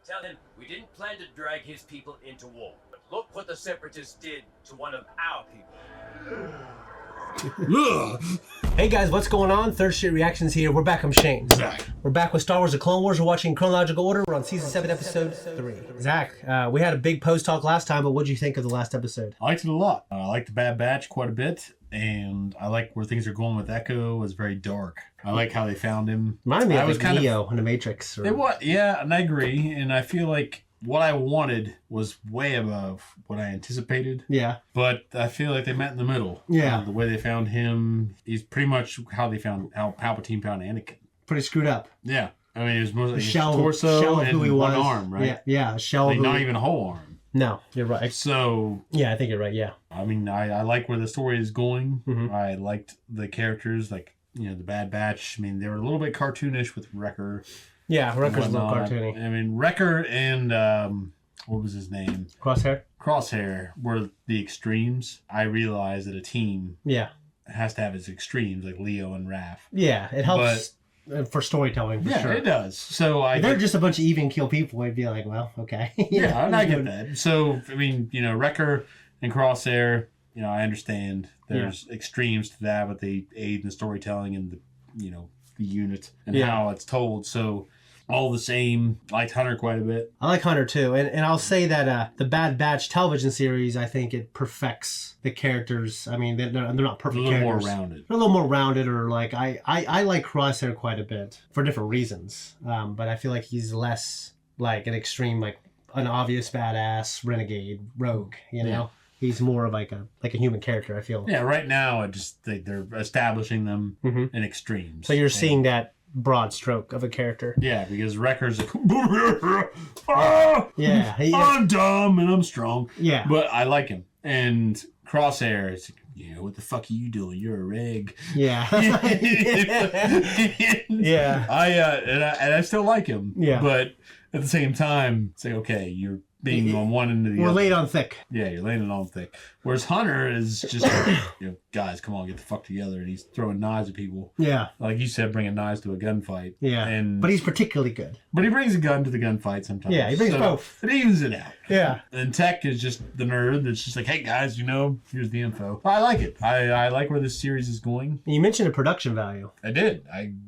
Tell him we didn't plan to drag his people into war. But look what the Separatists did to one of our people. Hey guys, what's going on? Third Street Reactions here. We're back. I'm Shane. Zach. We're back with Star Wars: The Clone Wars. We're watching chronological order. We're on season 7, episode 3. Zach, we had a big post talk last time, but what did you think of the last episode? I liked it a lot. I liked the Bad Batch quite a bit, and I like where things are going with Echo. It was very dark. I like how they found him. Reminded me of like Neo in the Matrix. It was, yeah, and I agree. And I feel like what I wanted was way above what I anticipated. Yeah. But I feel like they met in the middle. Yeah. The way they found him is pretty much how Palpatine found Anakin. Pretty screwed up. Yeah. I mean, it was mostly his shell torso of and who he one was. arm, right? Yeah, a shell like of not even a whole arm. No, you're right. So yeah, I think you're right. Yeah. I mean, I like where the story is going. Mm-hmm. I liked the characters, like, you know, the Bad Batch. I mean, they were a little bit cartoonish with Wrecker. Yeah, Wrecker's a little cartoony. I mean, Wrecker and what was his name? Crosshair were the extremes. I realized that a team has to have its extremes, like Leo and Raph. Yeah, it helps for storytelling, for sure. Yeah, it does. So if they're just a bunch of even kill people, I'd be like, well, okay. Yeah, and I get that. So, I mean, you know, Wrecker and Crosshair, you know, I understand there's extremes to that, but they aid in the storytelling and the, you know, the unit and how it's told. So, all the same, liked Hunter quite a bit. I like Hunter too, and I'll say that the Bad Batch television series, I think it perfects the characters. I mean, they're not perfect characters. A little more rounded. They're a little more rounded, or like I like Crosshair quite a bit for different reasons. But I feel like he's less like an extreme, like an obvious badass renegade rogue. You know. Yeah. He's more of like a human character, I feel. Yeah, right now I just think they're establishing them in extremes. So you're seeing that broad stroke of a character. Yeah, because Wrecker's like, I'm dumb and I'm strong. Yeah. But I like him. And Crosshair is, yeah, what the fuck are you doing? You're a reg. Yeah. Yeah. I still like him. Yeah. But at the same time, say, okay, you're being on one end of the other. We're laid on thick. Yeah, you're laying it on thick. Whereas Hunter is just, you know, guys, come on, get the fuck together. And he's throwing knives at people. Yeah. Like you said, bringing knives to a gunfight. Yeah. But he's particularly good. But he brings a gun to the gunfight sometimes. Yeah, he brings both. It evens it out. Yeah. And Tech is just the nerd that's just like, hey guys, you know, here's the info. I like it. I like where this series is going. You mentioned a production value. I did.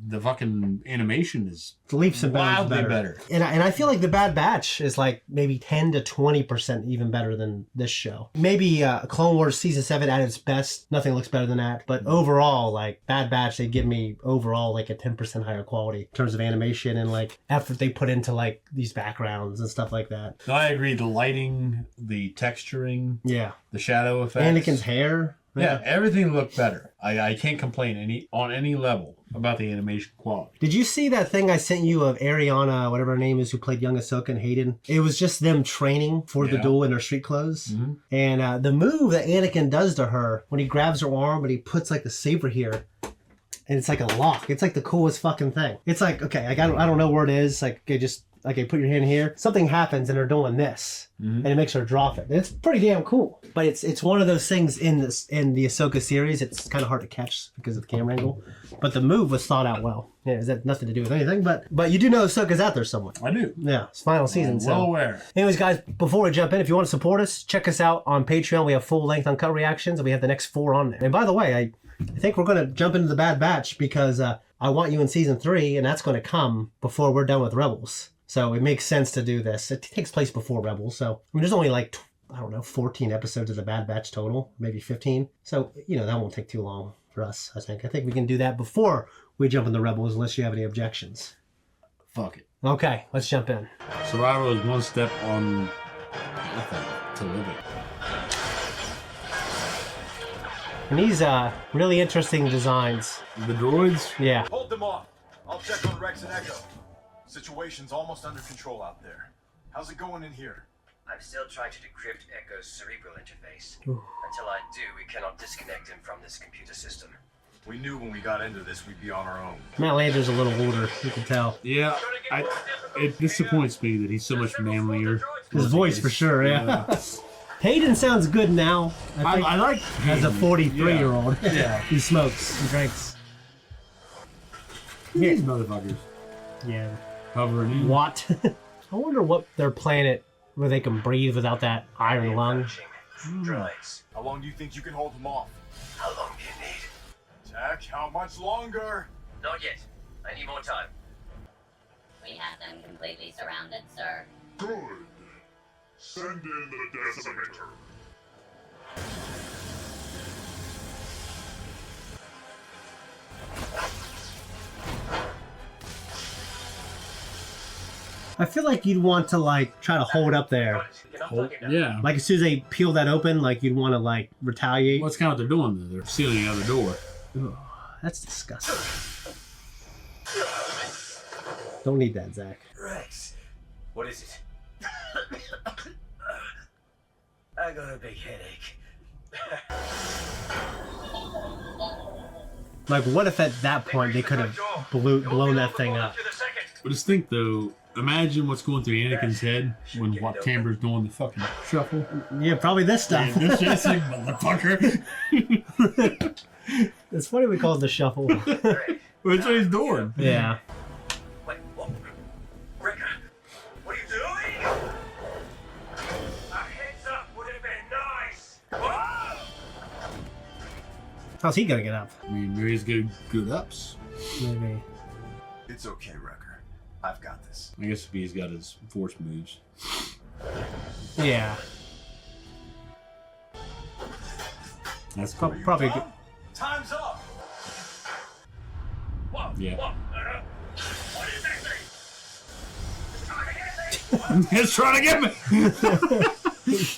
The fucking animation is leaps and bounds better. And I feel like the Bad Batch is like maybe 10 to 20% even better than this show. Maybe Clone Wars season 7 at its best, nothing looks better than that. But overall, like Bad Batch, they give me overall like a 10% higher quality in terms of animation and like effort they put into like these backgrounds and stuff like that. No, I agree. The lighting, the texturing, the shadow effects, Anakin's hair. Yeah, everything looked better. I can't complain on any level about the animation quality. Did you see that thing I sent you of Ariana, whatever her name is, who played young Ahsoka and Hayden? It was just them training for the duel in their street clothes. Mm-hmm. And the move that Anakin does to her, when he grabs her arm and he puts like the saber here, and it's like a lock. It's like the coolest fucking thing. It's like, okay, like I don't know where it is. Like, okay, put your hand here. Something happens and they're doing this, and it makes her drop it. It's pretty damn cool. But it's one of those things in the Ahsoka series. It's kind of hard to catch because of the camera angle. But the move was thought out well. Yeah, it has nothing to do with anything. But you do know Ahsoka's out there somewhere. I do. Yeah, it's final season. I'm well aware. Anyways, guys, before we jump in, if you want to support us, check us out on Patreon. We have full-length uncut reactions, and we have the next 4 on there. And by the way, I think we're going to jump into the Bad Batch because I want you in season 3, and that's going to come before we're done with Rebels. So it makes sense to do this. It takes place before Rebels. So I mean, there's only like, I don't know, 14 episodes of the Bad Batch total, maybe 15. So, you know, that won't take too long for us, I think. I think we can do that before we jump into Rebels, unless you have any objections. Fuck it. Okay, let's jump in. Survival is one step on nothing to living. And these really interesting designs. The droids? Yeah. Hold them off. I'll check on Rex and Echo. Situation's almost under control out there. How's it going in here? I'm still trying to decrypt Echo's cerebral interface. Until I do, we cannot disconnect him from this computer system. We knew when we got into this we'd be on our own. Matt Lander's a little older, you can tell. Yeah, it disappoints me that he's so much manlier. His voice for sure, yeah. Hayden sounds good now. I like as a 43-year-old. Yeah. He smokes and drinks. These motherfuckers. Yeah. Hovering in. What? I wonder what their planet where they can breathe without that iron lung. Droids. How long do you think you can hold them off? How long do you need? Tech, how much longer? Not yet. I need more time. We have them completely surrounded, sir. Good. Send in the decimator. I feel like you'd want to like try to hold up there. Yeah. Like as soon as they peel that open, like you'd want to like retaliate. Well, that's kind of what they're doing, though. They're sealing the other door. Ugh, that's disgusting. Don't need that, Zach. Rex, what is it? I got a big headache. Like, what if at that point they could have blown that thing up? But just think, though, imagine what's going through Anakin's head when Tamber's doing the fucking shuffle. Yeah, probably this stuff. This is like, motherfucker. It's funny we call it the shuffle. That's what he's doing. Yeah. Wait, what? Wrecker, what are you doing? A heads up would have been nice. Whoa! How's he gonna get up? I mean, maybe he's good ups. Maybe. It's okay, Wrecker. I've got this. I guess if he's got his force moves. Yeah. That's Pro- cool. probably. Done? Time's up. Whoa, Yeah. whoa, what is that thing? It's trying to get me. He's trying to get me!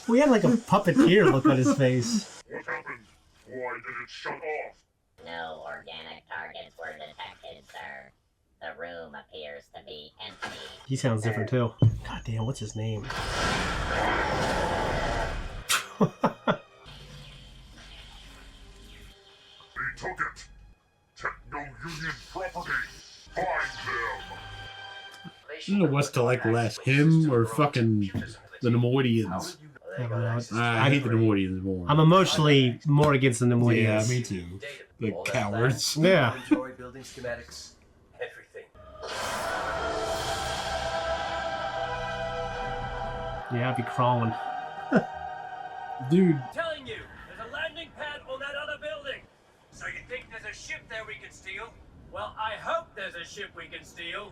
We had like a puppeteer look on his face. What happened? Why did it shut off? No organic targets were detected, sir. The room appears to be empty. He sounds different too. God damn, what's his name? They took it. Techno-Union property. Find them. I don't know what's to like less, him or fucking the Nemoidians. I hate the Nemoidians more. I'm emotionally more against the Nemoidians. Yeah, me too. The cowards. Yeah. Inventory, building schematics, everything. Yeah, I'd be crawling. Dude, Telling you, there's a landing pad on that other building. So you think there's a ship there we can steal? Well, I hope there's a ship we can steal.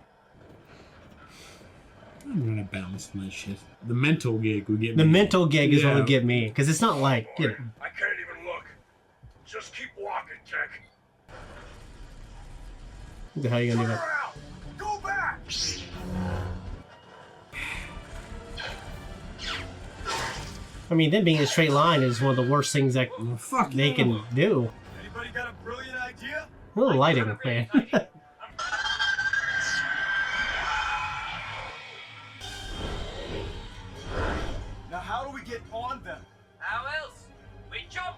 I'm gonna balance my shit. The mental gig would get me. The mental gig is what Yeah. would get me, because it's not like, you know, I can't even look. Just keep walking, Tech. what the hell are you gonna do Turn that? around. Go back. I mean, them being in a straight line is one of the worst things that Oh, fuck they yeah. can do. Anybody got a brilliant idea? A little lighting, man. Now, how do we get on them? How else? We jump.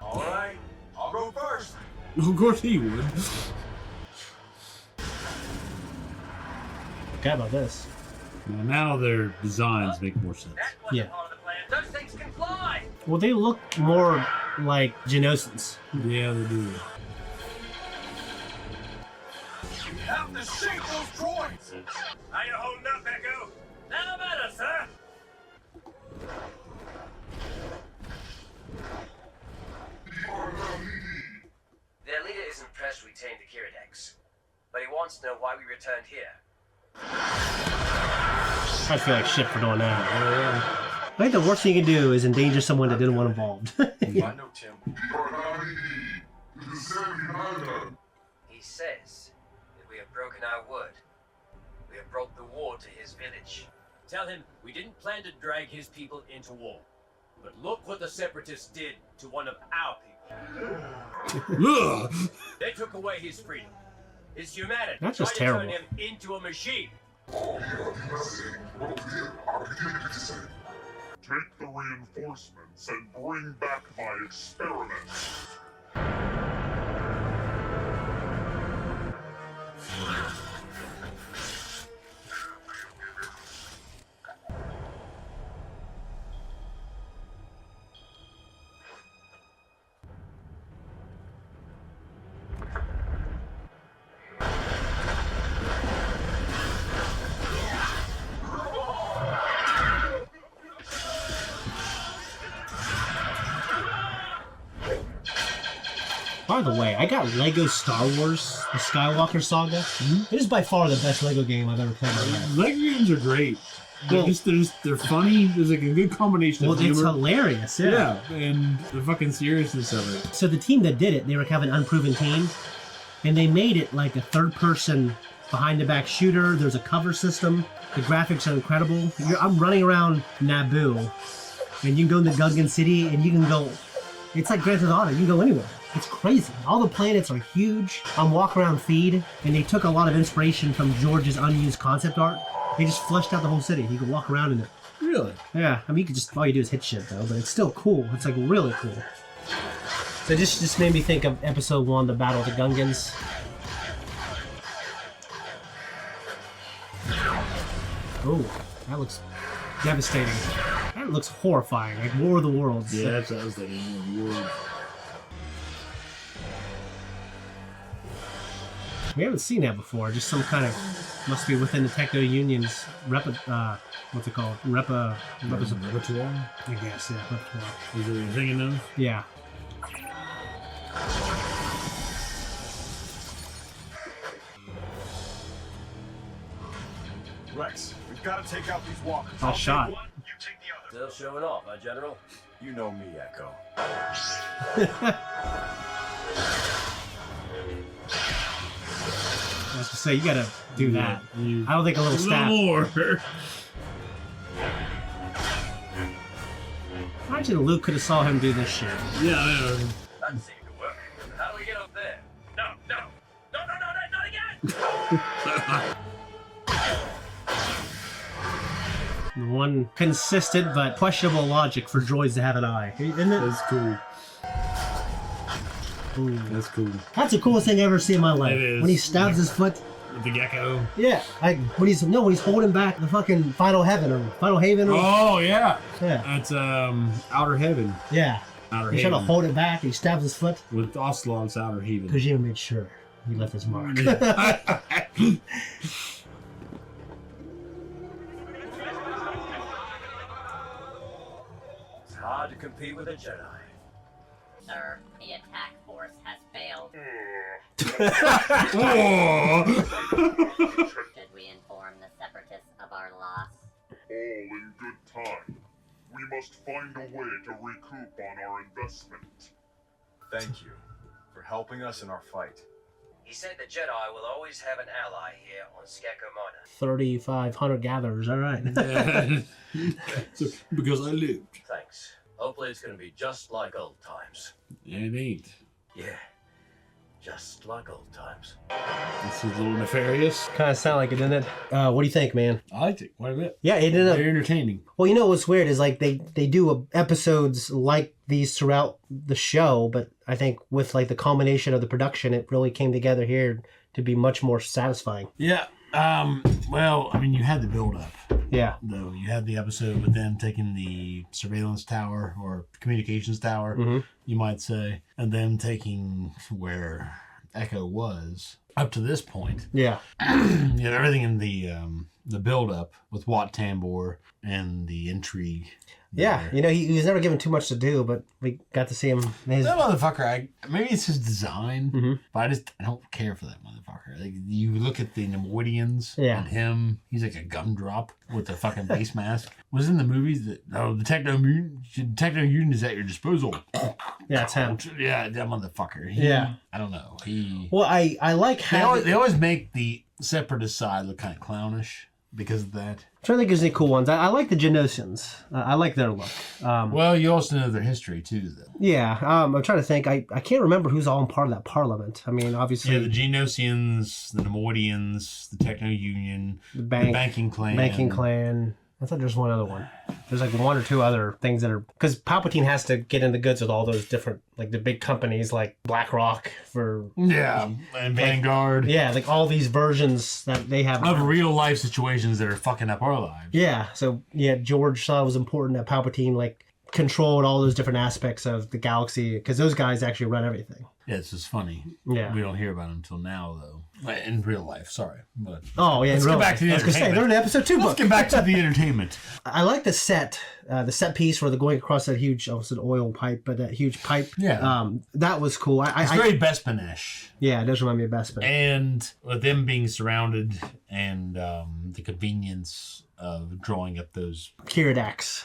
All right, I'll go first. Of course he would. Forgot about this. Well, now their designs make more sense. That wasn't Yeah. part of the plan. Those things can fly. Well, they look more like Genosans. Yeah, they do. You have to shake those droids. How you holding up, Echo? Now better, sir. Their leader is impressed we tamed the Keeradaks, but he wants to know why we returned here. I feel like shit for doing that. I think the worst thing you can do is endanger someone that didn't want involved. I know, Tim. He says that we have broken our word. We have brought the war to his village. Tell him we didn't plan to drag his people into war. But look what the Separatists did to one of our people. Ugh. They took away his freedom, his humanity. That's just tried to turn terrible. him into a machine. Take the reinforcements and bring back my experiments. By the way, I got Lego Star Wars, the Skywalker Saga. It is by far the best Lego game I've ever played in my life. Lego games are great. They're funny. There's like a good combination of humor. It's hilarious, Yeah, and the fucking seriousness of it. So the team that did it, they were kind of an unproven team, and they made it like a third-person behind-the-back shooter. There's a cover system. The graphics are incredible. I'm running around Naboo, and you can go into Gungan City, and you can go... It's like Grand Theft Auto. You can go anywhere. It's crazy. All the planets are huge. I'm walking around Theed, and they took a lot of inspiration from George's unused concept art. They just fleshed out the whole city. You can walk around in it. Really? Yeah. I mean, you can just... All you do is hit shit, though, but it's still cool. It's, like, really cool. So this just made me think of Episode 1, The Battle of the Gungans. Oh, that looks devastating. That looks horrifying, like War of the Worlds. Yeah, that's what I was thinking. War of the Worlds. We haven't seen that before. Just some kind of must be within the Techno Union's what's it called? Repertoire. I guess, yeah, repertoire. Is it what you're thinking of? Yeah. Rex, we've got to take out these walkers. All shot. You take the other. Still showing off, huh, General? You know me, Echo. I was gonna say, you gotta do that. I don't think a little stab. more. Imagine Luke could have saw him do this shit. Yeah, I know. That seemed to work. How do we get up there? No, not again! The one consistent but questionable logic for droids to have an eye, isn't it? That's cool. Ooh. That's cool. That's the coolest thing I've ever seen in my life. It is. When he stabs his foot. With the gecko. Yeah, when he's holding back the fucking Final Heaven or Final Haven. Or, Oh yeah. yeah, That's Outer Heaven. yeah. Outer He's trying to Haven. hold it back. He stabs his foot. With Ocelot's Outer Haven. Kojima made sure he left his mark. It's hard to compete with a Jedi. Sir, the attack force has failed. Should we inform the Separatists of our loss? All in good time. We must find a way to recoup on our investment. Thank you for helping us in our fight. He said the Jedi will always have an ally here on Skeko Minor. 3,500 gatherers. All right. So, because I lived. Thanks. Hopefully it's going to be just like old times. It ain't. Yeah, just like old times. This is a little nefarious. Kind of sound like it, didn't it? What do you think, man? I liked it quite a bit. Yeah, it ended up. Very entertaining. Well, you know what's weird is like they do episodes like these throughout the show, but I think with like the culmination of the production, it really came together here to be much more satisfying. Yeah. Well, I mean, you had the build up. Yeah. Though you had the episode with them taking the surveillance tower or communications tower, you might say, and them taking where Echo was up to this point. Yeah. You had everything in the build up with Wat Tambor and the intrigue. Yeah, there. you know, he was never given too much to do, but we got to see him. That motherfucker, maybe it's his design, but I don't care for that motherfucker. Like, you look at the Nemoidians and him, he's like a gumdrop with a fucking face mask. Was in the movies that, the Techno Mutant is at your disposal. Yeah, it's him. Yeah, that motherfucker. I don't know. Well, I like how... They always make the Separatist side look kind of clownish. Because of that. I'm trying to think if there's any cool ones. I like the Genosians. I like their look. Well, you also know their history, too, though. Yeah. I'm trying to think. I can't remember who's all in part of that parliament. I mean, obviously... Yeah, the Genosians, the Nemoidians, the Techno Union, the Banking Clan. Banking Clan. I thought there's one other one. There's like one or two other things that are... Because Palpatine has to get in the goods with all those different... Like the big companies like BlackRock for... Yeah, and Vanguard. Yeah, like all these versions that they have... Of real life situations that are fucking up our lives. Yeah, so yeah, George thought it was important that Palpatine like controlled all those different aspects of the galaxy because those guys actually run everything. Yeah, it's just funny. Yeah. We don't hear about them until now, though. In real life, sorry. But Oh, yeah. let's in get real back life. to the I was going to say, entertainment. they're in the episode 2 Let's book. get back to the entertainment. I like the set piece where they're going across that huge, I almost said oil pipe, but that huge pipe. Yeah. That was cool. It's very Bespin-ish. Yeah, it does remind me of Bespin. And with them being surrounded and the convenience of drawing up those Keeradaks.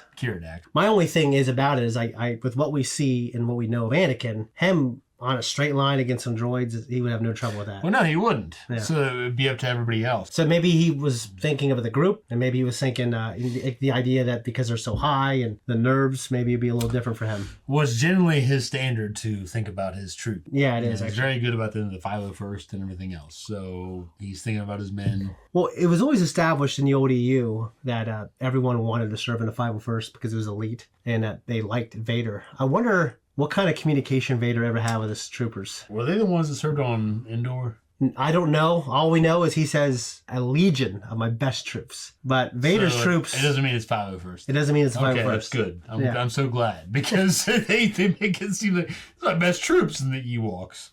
My only thing is about it is I with what we see and what we know of Anakin, him on a straight line against some droids, he would have no trouble with that. Well, no, he wouldn't. Yeah. So it would be up to everybody else. So maybe he was thinking of the group, and maybe he was thinking the idea that because they're so high and the nerves, maybe it'd be a little different for him. Was generally his standard to think about his troop. Yeah, it is. He's very good about the 501st and everything else. So he's thinking about his men. Well, it was always established in the old EU that everyone wanted to serve in the 501st because it was elite, and that they liked Vader. I wonder what kind of communication Vader ever had with his troopers. Were they the ones that served on Endor? I don't know. All we know is he says a legion of my best troops. But Vader's troops... It doesn't mean it's 501st. It doesn't mean it's 501st. Okay, that's good. I'm so glad. Because they make it seem like it's my best troops, and the Ewoks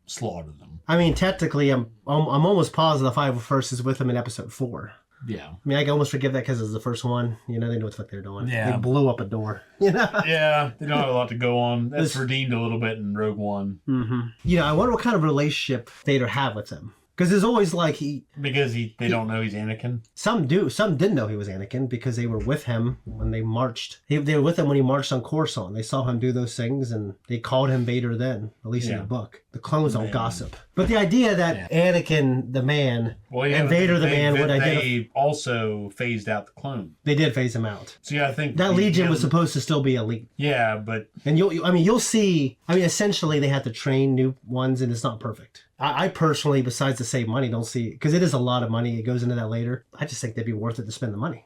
slaughtered them. I mean, technically, I'm almost positive the 501st is with him in episode 4. Yeah. I mean, I can almost forgive that because it's the first one. They know what the fuck they're doing. Yeah. They blew up a door. Yeah, they don't have a lot to go on. That's redeemed a little bit in Rogue One. Mm-hmm. I wonder what kind of relationship Vader had with him. Because there's always Because they don't know he's Anakin? Some do. Some didn't know he was Anakin because they were with him when they marched. They were with him when he marched on Coruscant. They saw him do those things and they called him Vader then, at least in the book. The clones don't gossip. But the idea that Anakin, the man, and Vader, the man, would identify... They also phased out the clone. They did phase him out. So yeah, I think... That Legion was supposed to still be elite. Yeah, but... And you'll see... essentially they had to train new ones and it's not perfect. I personally, besides to save money, don't see... Because it is a lot of money. It goes into that later. I just think they'd be worth it to spend the money.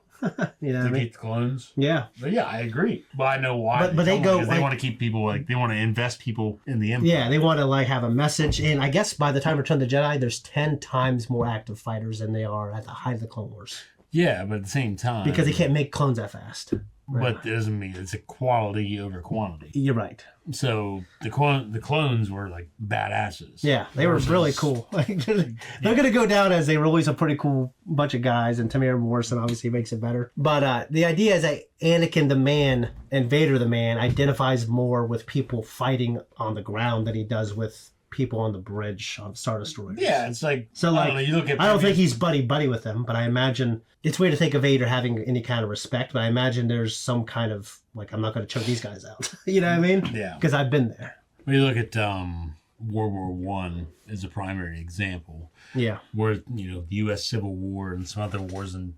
You know what I mean? Keep the clones? Yeah. But yeah, I agree. But I know why. But they go... They want to keep people... they want to invest people in the Empire. Yeah, they want to have a message. And I guess by the time Return of the Jedi, there's 10 times more active fighters than they are at the height of the Clone Wars. Yeah, but at the same time... Because they can't make clones that fast. But it doesn't mean it's a quality over quantity. You're right. So the clones were badasses. Yeah, they were really cool. They're going to go down as they were always a pretty cool bunch of guys, and Tamara Morrison obviously makes it better. But the idea is that Anakin the man and Vader the man identifies more with people fighting on the ground than he does with people on the bridge on Star Destroyers. Yeah, it's I don't think he's buddy with them, but I imagine it's weird to think of Vader having any kind of respect, but I imagine there's some kind of I'm not going to choke these guys out. You know what I mean? Yeah. Because I've been there. When you look at World War I as a primary example, yeah, where the U.S. Civil War and some other wars, and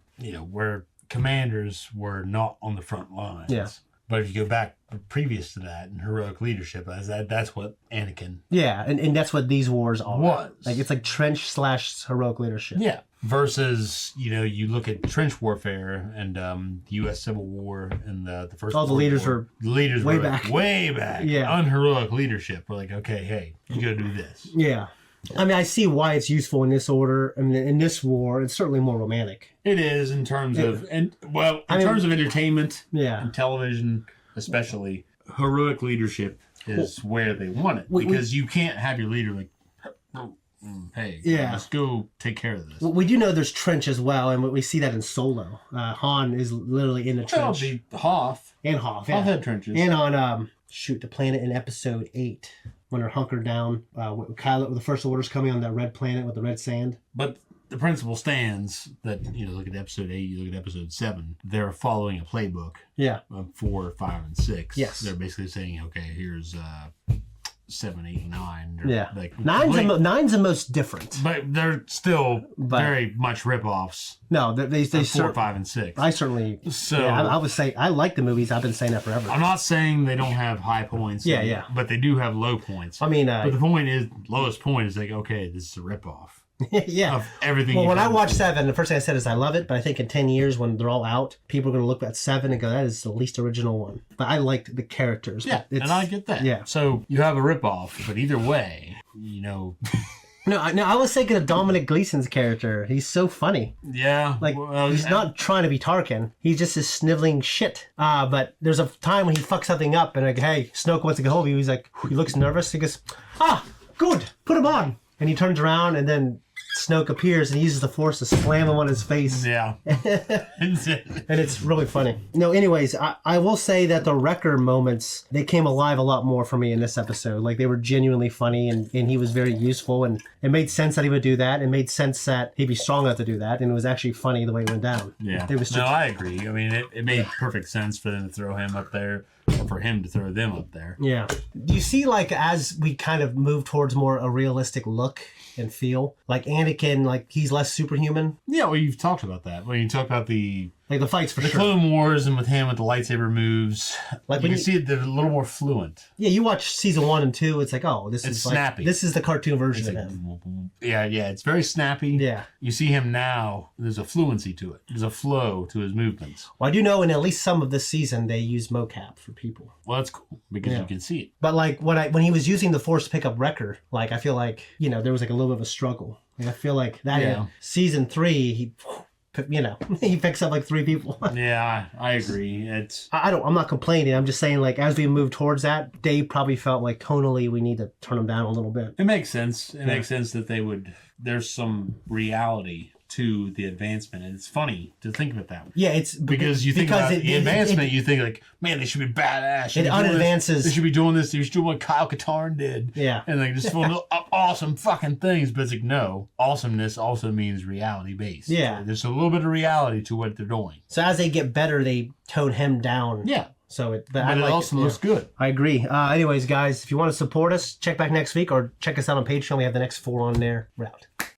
where commanders were not on the front lines. Yeah. But if you go back previous to that and heroic leadership, that's what Anakin. Yeah, and that's what these wars are. Was. It's like trench / heroic leadership. Yeah. Versus, you look at trench warfare and the U.S. Civil War and the first. All the leaders were way back. Way back. Yeah. Unheroic leadership. We're like, okay, hey, you got to do this. Yeah. I see why it's useful in this order. I mean, in this war, it's certainly more romantic. It is in terms of terms of entertainment, and television, especially heroic leadership is where they want it because you can't have your leader hey, let's go take care of this. Well, we do know there's trench as well, and we see that in Solo. Han is literally in the trench. The Hoth. And Hoth, Hoth had trenches. And on the planet in episode 8. When they're hunkered down, with Kylo, with the First Order's coming on that red planet with the red sand. But the principle stands that, look at episode 8, you look at episode 7, they're following a playbook. Yeah. 4, 5, and 6. Yes. They're basically saying, okay, here's 7, 8, 9. Yeah. Nine's the most different. But they're still very much rip-offs. No, they 4, 5, and 6. I certainly... So... Yeah, I would say... I like the movies. I've been saying that forever. I'm not saying they don't have high points. Yeah. But they do have low points. I mean... but the point is, lowest point is okay, this is a rip-off. Yeah. Of everything. Well, when I watch 7, the first thing I said is I love it, but I think in 10 years when they're all out, people are going to look at 7 and go, that is the least original one. But I liked the characters. Yeah, and I get that. Yeah. So you have a ripoff, but either way, No, I was thinking of Dominic Gleeson's character. He's so funny. Yeah. He's not trying to be Tarkin. He's just this sniveling shit. But there's a time when he fucks something up and hey, Snoke wants to get hold of you. He's like, he looks nervous. He goes, good, put him on. And he turns around and then Snoke appears and he uses the Force to slam him on his face. Yeah. And it's really funny. No, anyways, I will say that the Wrecker moments, they came alive a lot more for me in this episode. Like, they were genuinely funny, and he was very useful, and it made sense that he would do that. It made sense that he'd be strong enough to do that, and it was actually funny the way it went down. Yeah. No, I agree. I mean, it made perfect sense for them to throw him up there, or for him to throw them up there. Yeah. Do you see, like, as we kind of move towards more a realistic look and feel, like Anakin, like, he's less superhuman? Yeah, well, you've talked about that. When you talk about the fights for the sure. Clone Wars and with him with the lightsaber moves, Like, you when can see it, they're a little more fluent. Yeah, you watch season 1 and 2, it's like, oh, this is snappy. Like, this is the cartoon version It's of like, him. yeah, it's very snappy. Yeah. You see him now, there's a fluency to it. There's a flow to his movements. Well, I do know in at least some of this season they use mocap for people. Well, that's cool because you can see it. But like when he was using the Force to pick up Wrecker, like I feel like, there was like a little bit of a struggle. Like, I feel like that in season 3, he picks up like 3 people. Yeah, I agree. I'm not complaining. I'm just saying, like, as we move towards that, Dave probably felt like tonally we need to turn him down a little bit. It makes sense. It makes sense that there's some reality to the advancement, and it's funny to think of it that way. Yeah, it's because you think about the advancement, you think like, man, they should be badass. It unadvances. They should be doing this. They should do what Kyle Katarn did. Yeah, and like just full of awesome fucking things. But it's like, no, awesomeness also means reality based. Yeah, so there's a little bit of reality to what they're doing. So as they get better, they tone him down. Yeah. So it also looks good. I agree. Anyways, guys, if you want to support us, check back next week or check us out on Patreon. We have the next 4 on there route.